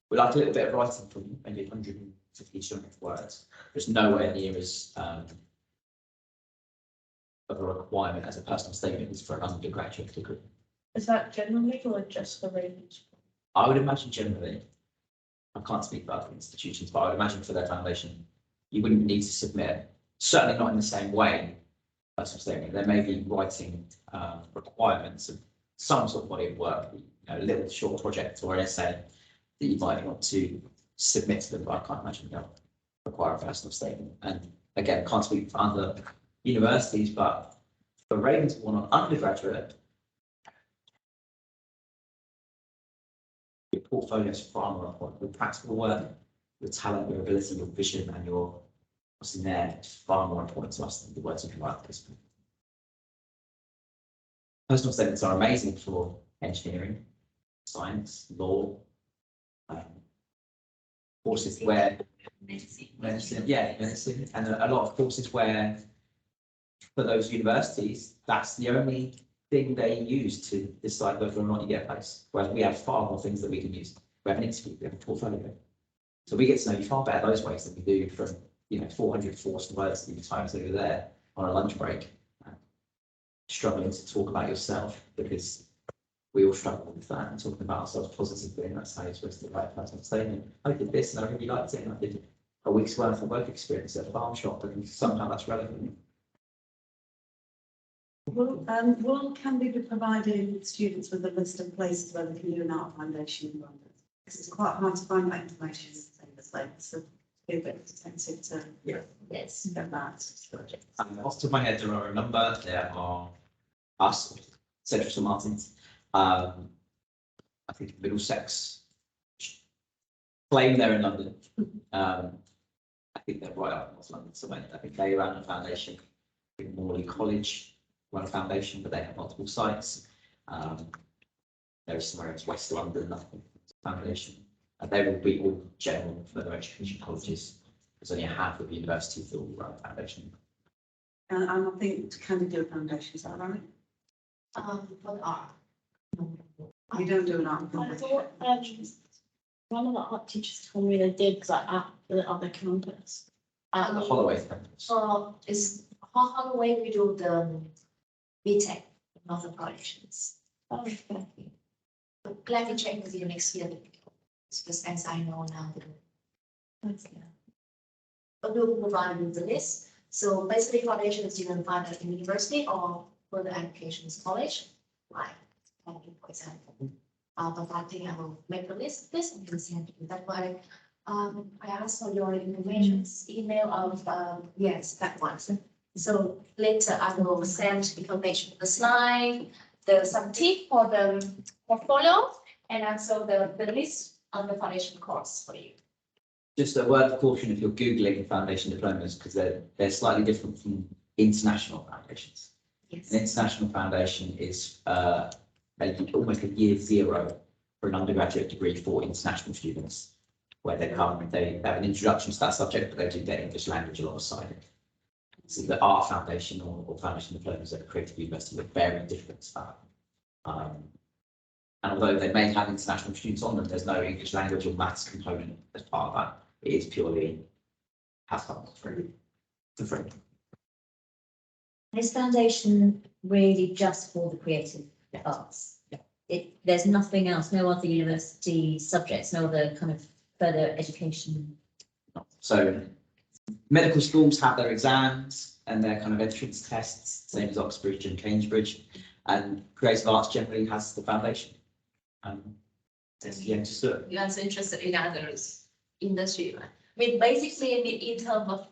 We like a little bit of writing from maybe 150 to 200 words. There's nowhere near as of a requirement as a personal statement is for an undergraduate degree. Is that generally or just for Ravensbourne? I would imagine generally. I can't speak for other institutions, but I would imagine for their foundation, you wouldn't need to submit, certainly not in the same way, personal statement. There may be writing requirements of some sort of body of work, a little short project or an essay that you might want to submit to them, but I can't imagine they'll require a personal statement. And again, can't speak for other universities, but for Ravensbourne on undergraduate, your portfolio is far more important. Your practical work, your talent, your ability, your vision, and your what's in there is far more important to us than the words you can write. Personal statements are amazing for engineering, science, law, courses where medicine, and a lot of courses where for those universities, that's the only thing they use to decide whether or not you get a place. Whereas we have far more things that we can use. We have an interview, we have a portfolio. So we get to know you far better those ways than we do from 400 forced words that you typed over there on a lunch break, struggling to talk about yourself because we all struggle with that and talking about ourselves positively, and that's how you're supposed to write a personal statement. I did this and I really liked it, and I did a week's worth of work experience at a farm shop, and somehow that's relevant. Will Canby be providing students with a list of places where they can do an art foundation in London? Because it's quite hard to find that information in the same place, so it'd be a bit expensive to Yes. get that. Off the top of my head, there are a number. There are us, Central St Martins. I think Middlesex claim they're in London. I think they're right up in North London somewhere. I think they ran a foundation. I think Morley College run a foundation, but they have multiple sites. There's somewhere in West London, nothing foundation. And they will be all general and further education colleges. There's only a handful of universities that will run a foundation. And I think to candidate foundation, is that right? For the art. You don't do an art I foundation. thought, one of the art teachers told me they did that at the other campus. The Holloway campus. Is Holloway we do the BTEC Northern Collections. Oh, okay. But glad to check with you next year. Because as I know now. But we'll move on with the list. So basically foundations you can find at the university or further education's college, like for example. But I think I will make a list of this and can send you. That's why I asked for your information, email of yes, that one. So later I will send information, the slide, some tip for the portfolio, and also the list on the foundation course for you. Just a word of caution if you're Googling foundation diplomas, because they're slightly different from international foundations. Yes. An international foundation is almost a year zero for an undergraduate degree for international students, where they come and they have an introduction to that subject, but they do their English language alongside it. So the art foundation or foundation diplomas at a creative university are very different to that. And although they may have international students on them, there's no English language or maths component as part of that. It is purely have fun for free. Is foundation really just for the creative arts? There's nothing else, no other university subjects, no other kind of further education. So medical schools have their exams and their kind of entrance tests, same as Oxbridge and Cambridge, and creative arts generally has the foundation. Yeah, just You are interested in others industry. I mean, basically, in terms of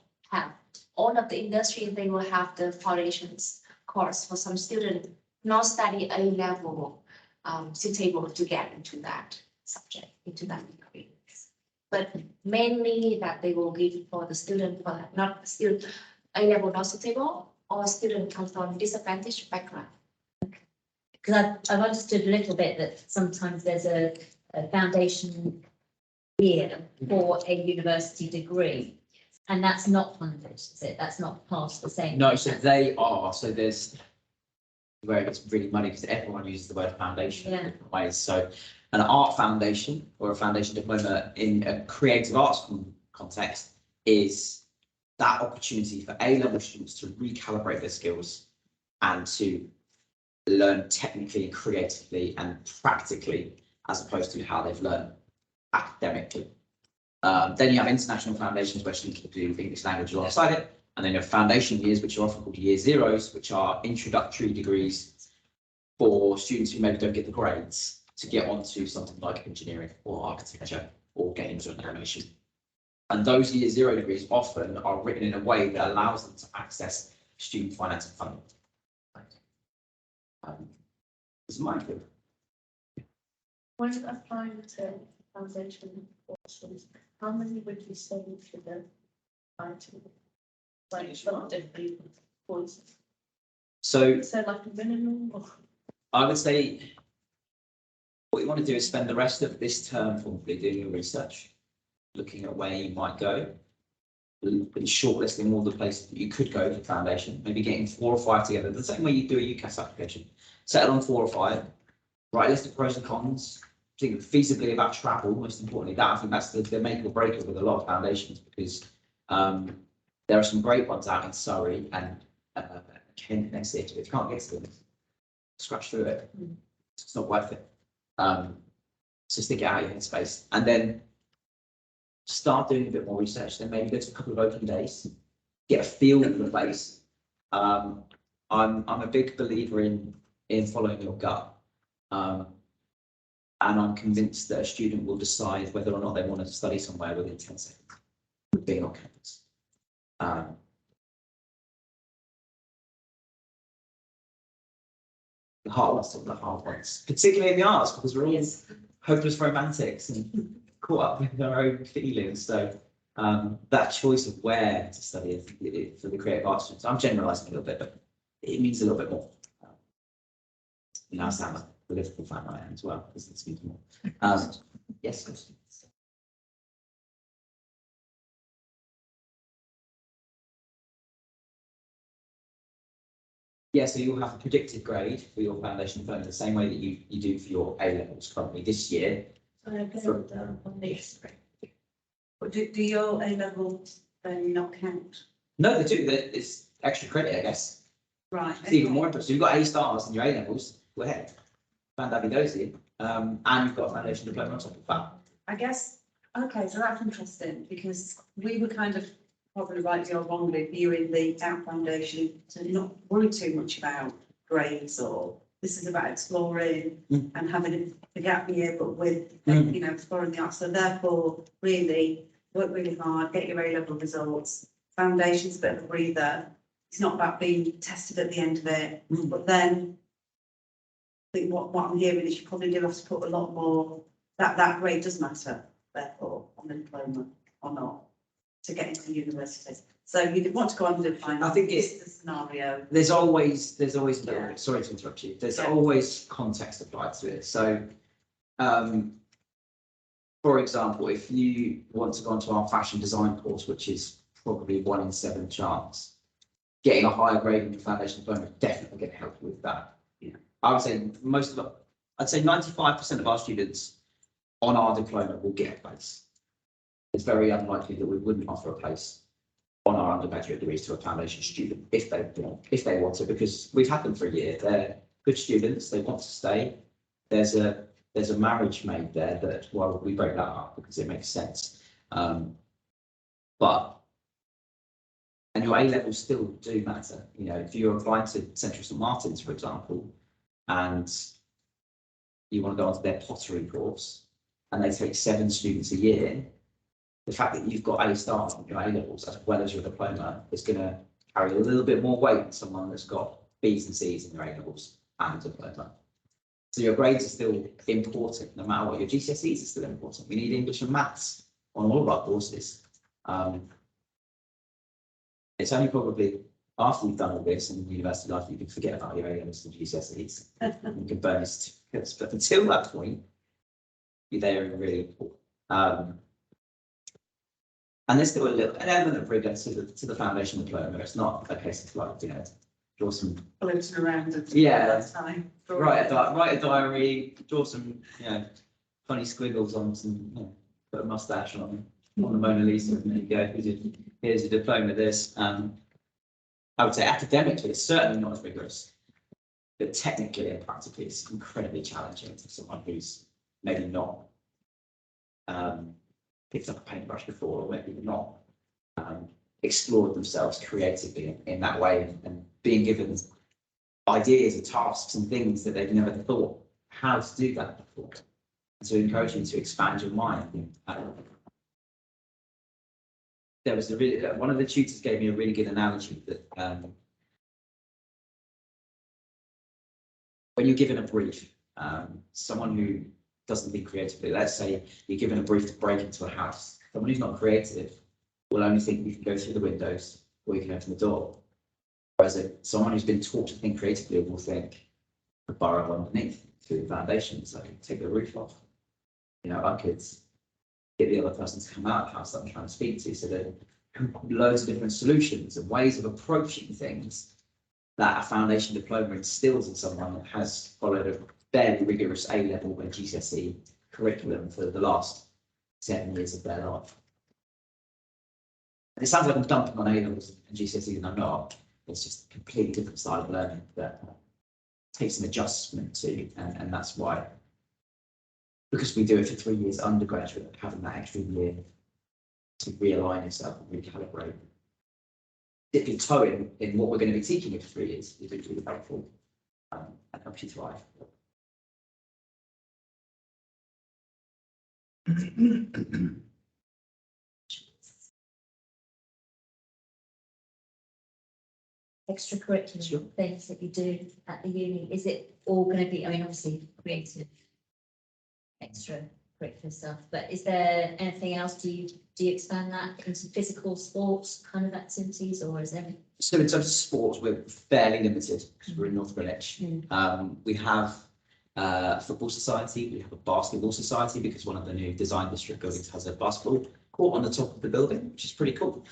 all of the industry, they will have the foundations course for some students not study A level suitable to get into that subject, into that degree. But mainly that they will give for the student for not student A level not suitable or student comes from disadvantaged background. Because I've understood a little bit that sometimes there's a foundation year for a university degree, and that's not funded, is it? That's not part of the same. no, so they are. So there's where it's really muddy because everyone uses the word foundation in different ways. So an art foundation or a foundation diploma in a creative arts context is that opportunity for A-level students to recalibrate their skills and to learn technically and creatively and practically as opposed to how they've learned academically. Then you have international foundations where students can do English language alongside it. And then you have foundation years, which are often called year zeros, which are introductory degrees for students who maybe don't get the grades to get onto something like engineering or architecture or get into an animation. And those year zero degrees often are written in a way that allows them to access student finance and funding. This is my view. When applying to foundation courses, how many would you say for the item? Like from different courses? So Is there like a minimum or? I would say what you want to do is spend the rest of this term probably doing your research, looking at where you might go, and shortlisting all the places that you could go for foundation, maybe getting 4 or 5 together, the same way you do a UCAS application. Settle on 4 or 5, write a list of pros and cons, think feasibly about travel, most importantly. That I think that's the make or break with a lot of foundations, because there are some great ones out in Surrey and Kent next to it. If you can't get to them, scratch through it. It's not worth it. So stick it out of your headspace and then start doing a bit more research. Then maybe go to a couple of open days, get a feel for the place. I'm a big believer in following your gut. And I'm convinced that a student will decide whether or not they want to study somewhere within 10 seconds of being on campus. the hard ones, the hard ones, particularly in the arts, because we're all Yes. hopeless romantics and caught up with our own feelings. So that choice of where to study for the creative arts students, I'm generalising a little bit, but it means a little bit more. You know, I sound like a political fan I am as well, because it means more. Yes. Yeah, so you'll have a predicted grade for your foundation diploma, the same way that you do for your A levels currently this year. But do your A levels then not count? No, they do. It's extra credit, I guess. Right. It's even more impressive. You've got A stars in your A levels. Go ahead. Fandabidosi. And you've got a foundation diploma on top of that. I guess, okay, so that's interesting because we were kind of probably rightly or wrongly viewing the Out Foundation to not worry too much about grades or this is about exploring and having a gap year, but with, you know, exploring the arts. So therefore, really work really hard, get your A-level results. Foundation's a bit of a breather. It's not about being tested at the end of it, but then I think what I'm hearing is you probably do have to put a lot more, that grade does matter, therefore, on the diploma or not, to get into the university. So you want to go on to define. I think this is the scenario. There's always a little Yeah. bit, sorry to interrupt you, there's Yeah. always context applied to it. So, for example, if you want to go onto our fashion design course, which is probably 1 in 7 chance, getting a higher grade in your foundation diploma is definitely going to help you with that. Yeah. I would say I'd say 95% of our students on our diploma will get a place. It's very unlikely that we wouldn't offer a place on our undergraduate degrees to a foundation student if they want to, because we've had them for a year. They're good students. They want to stay. There's a marriage made there that, well, we break that up because it makes sense. And your A levels still do matter. You know, if you're applying to Central St Martin's, for example, and you want to go onto their pottery course, and they take 7 students a year, the fact that you've got A stars on your A levels as well as your diploma is going to carry a little bit more weight than someone that's got B's and C's in their A levels and a diploma. So your grades are still important, no matter what. Your GCSEs are still important. We need English and maths on all of our courses. It's only probably after you've done all this in university life, you can forget about your A levels and GCSEs. You can burn your certificates, but until that point, you're there and really important. And there's still an element of rigor to the foundation diploma. It's not a case of like, you know, draw some Floating around and time. write a diary, draw some, you know, funny squiggles on some, you know, put a mustache on the Mona Lisa, and there you go. Here's your diploma. I would say academically, it's certainly not as rigorous, but technically and practically, it's incredibly challenging for someone who's maybe not picked up a paintbrush before, or maybe not explored themselves creatively in that way, and being given ideas and tasks and things that they've never thought how to do that before. And so encourage you to expand your mind. There was one of the tutors gave me a really good analogy that when you're given a brief, someone who doesn't think creatively, let's say you're given a brief to break into a house, someone who's not creative will only think you can go through the windows or you can open the door. Whereas someone who's been taught to think creatively will think the burrow underneath through the foundations, I could take the roof off. You know, I could get the other person to come out of the house that I'm trying to speak to. So there are loads of different solutions and ways of approaching things that a foundation diploma instills in someone that has followed a fairly rigorous A level and GCSE curriculum for the last 7 years of their life. And it sounds like I'm dumping on A levels and GCSE, and I'm not. It's just a completely different style of learning that takes an adjustment to, and that's why, because we do it for 3 years undergraduate, having that extra year to realign yourself and recalibrate. Dip your toe in what we're going to be teaching you for 3 years is really helpful and helps you thrive. extracurricular things that you do at the uni? Is it all going to be, I mean, obviously creative, extracurricular stuff, but is there anything else? Do you expand that into physical sports kind of activities, or is there? So in terms of sports, we're fairly limited because we're in North Greenwich. We have a football society, we have a basketball society because one of the new design district buildings has a basketball court on the top of the building, which is pretty cool.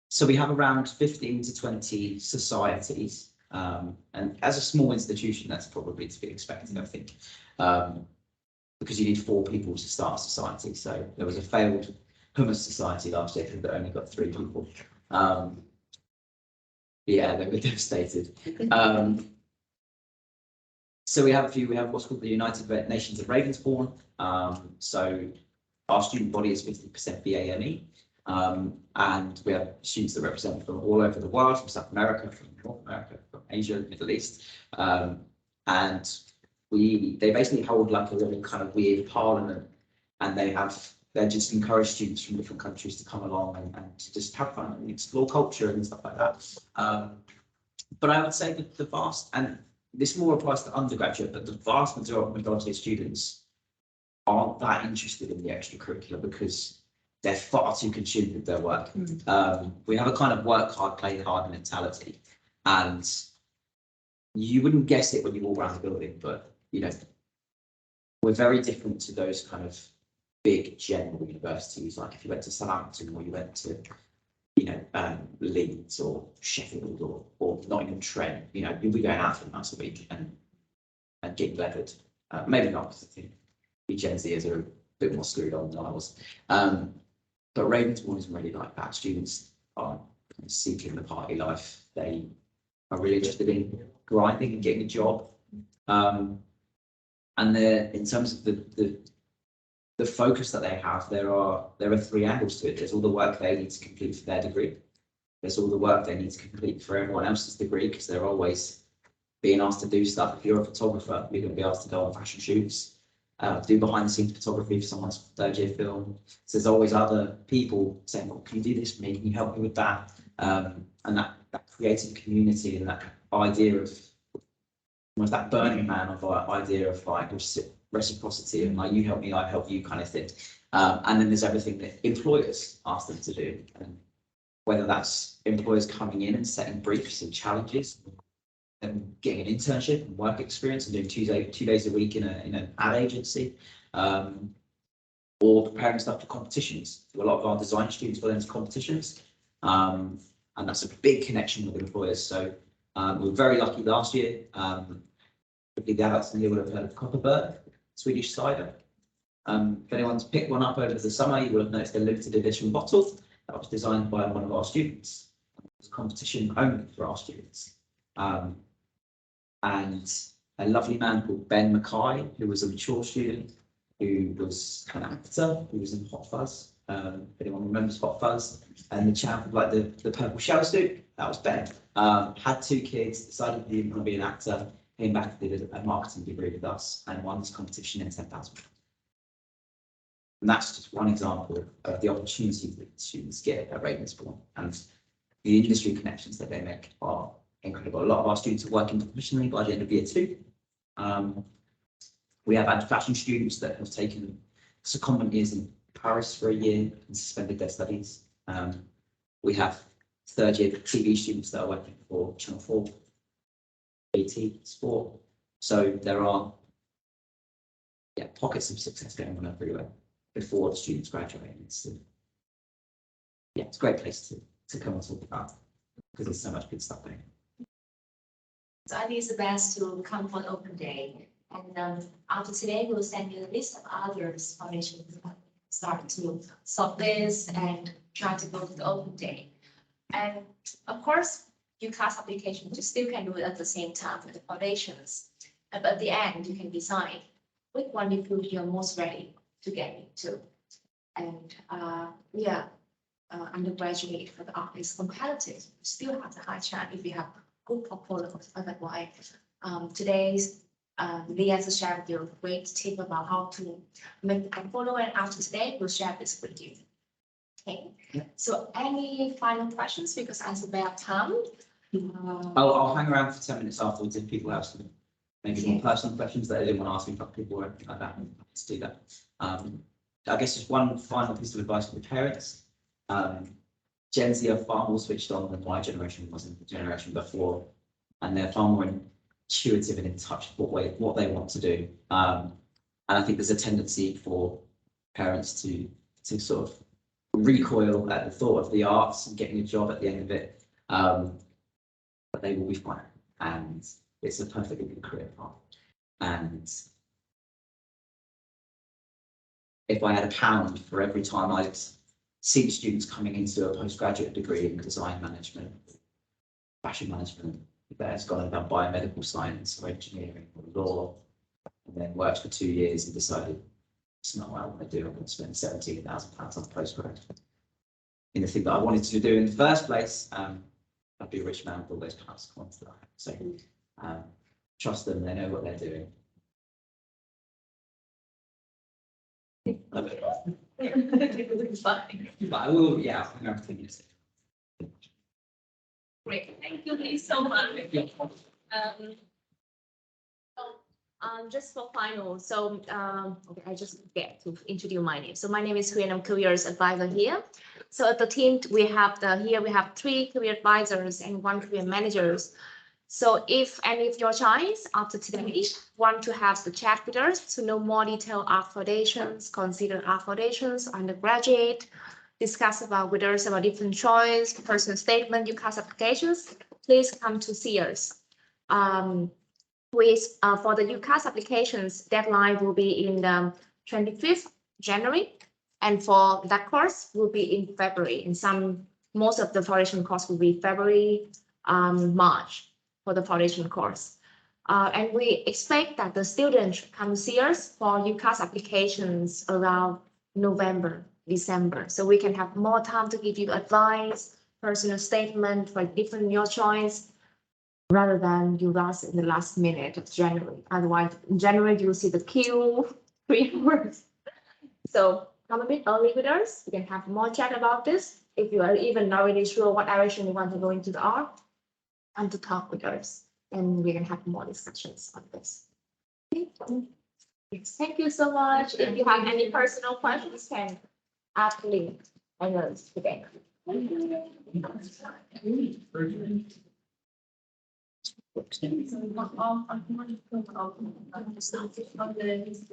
So we have around 15 to 20 societies, and as a small institution, that's probably to be expected, I think, because you need 4 people to start a society. So there was a failed hummus society last year that only got 3 people. Yeah, they were devastated. So we have what's called the United Nations of Ravensbourne. So our student body is 50% BAME. And we have students that represent from all over the world, from South America, from North America, from Asia, Middle East. And they basically hold like a little kind of weird parliament, and they just encourage students from different countries to come along and to just have fun and explore culture and stuff like that. But I would say that the vast, and this more applies to undergraduate, but the vast majority of students aren't that interested in the extracurricular because they're far too consumed with their work. We have a kind of work hard, play hard mentality, and you wouldn't guess it when you walk around the building, but you know, we're very different to those kind of big general universities. Like if you went to Southampton or you went to, Leeds or Sheffield or Nottingham-Trent, you'll be going out for nights a week and getting levered. Maybe not, because I think we Gen Zers are a bit more screwed on than I was. But Ravensbourne isn't really like that. Students are seeking the party life. They are really interested in grinding and getting a job. And in terms of the focus that they have, there are 3 angles to it. There's all the work they need to complete for their degree. There's all the work they need to complete for everyone else's degree, because they're always being asked to do stuff. If you're a photographer, you're going to be asked to go on fashion shoots, do behind the scenes photography for someone's 3rd year film. So there's always other people saying, "Well, can you do this for me? Can you help me with that?" And that creative community and that idea of almost that Burning Man of idea of like reciprocity and like you help me, I help you kind of thing. And then there's everything that employers ask them to do, and whether that's employers coming in and setting briefs and challenges and getting an internship and work experience and doing 2 days a week in an ad agency, or preparing stuff for competitions. So a lot of our design students go into competitions, and that's a big connection with employers. So we were very lucky last year. The adults in here would have heard of Copperbird, Swedish cider. If anyone's picked one up over the summer, you will have noticed a limited edition bottle that was designed by one of our students. It was a competition only for our students. And a lovely man called Ben Mackay, who was a mature student, who was an actor, who was in Hot Fuzz. If anyone remembers Hot Fuzz, and the chap with like the purple shell suit, that was Ben. Had 2 kids, decided he didn't want to be an actor, came back and did a marketing degree with us and won this competition in 10,000. And that's just one example of the opportunity that students get at Ravensbourne, and the industry connections that they make are incredible. A lot of our students are working professionally by the end of year 2. We have had fashion students that have taken secondment years in Paris for a year and suspended their studies. We have 3rd year TV students that are working for Channel 4, BT Sport. So there are pockets of success going on everywhere before the students graduate. It's a great place to come and talk about, because there's so much good stuff going on. So I think it's the best to come for an open day. And after today, we'll send you a list of others foundations that start to solve this and try to go to the open day. And of course, your class application, you still can do it at the same time for the foundations. But at the end, you can decide which one you feel you're most ready to get into. And undergraduate for the art is competitive. You still have the high chance if you have good portfolios. Otherwise, today's Leah has shared with you a great tip about how to make the portfolio, and after today, we'll share this with you. Okay, so any final questions, because as a bad time? I'll hang around for 10 minutes afterwards if people have some maybe more personal questions that they didn't want to ask me about people or anything like that. Let's do that. I guess just one final piece of advice for the parents. Gen Z are far more switched on than my generation was in the generation before, and they're far more intuitive and in touch with what they want to do. And I think there's a tendency for parents to sort of recoil at the thought of the arts and getting a job at the end of it. But they will be fine, and it's a perfectly good career path. And if I had £1 for every time I've seen students coming into a postgraduate degree in design management, fashion management, that has gone and done biomedical science or engineering or law, and then worked for 2 years and decided it's not what I want to do, I'm going to spend £17,000 on a postgrad in the thing that I wanted to do in the first place, I'd be a rich man with all those consequences that I have. So trust them, they know what they're doing. But I will, yeah, I'm going to continue. Great, thank you Lee, so much. Just for final, so okay, I just get to introduce my name. So my name is Hui and I'm careers advisor here. So at the team we have we have 3 career advisors and 1 career managers. So if any of your choice after today want to have the chat with us to know more detailed art foundations, consider art foundations, undergraduate, discuss about with us about different choice, personal statement, UCAS applications, please come to see us. For the UCAS applications, deadline will be in the 25th January, and for that course will be in February. And most of the foundation course will be February, March for the foundation course. And we expect that the students come see us for UCAS applications around November, December, so we can have more time to give you advice, personal statement for different your choice, rather than you rush in the last minute of January. Otherwise, in January, you will see the queue 3 hours. So come a bit early with us. We can have more chat about this. If you are even not really sure what direction you want to go into the art, come to talk with us, and we can have more discussions on this. Okay. Thank you so much. If you have any personal questions, can ask Lee and us today. Thank you.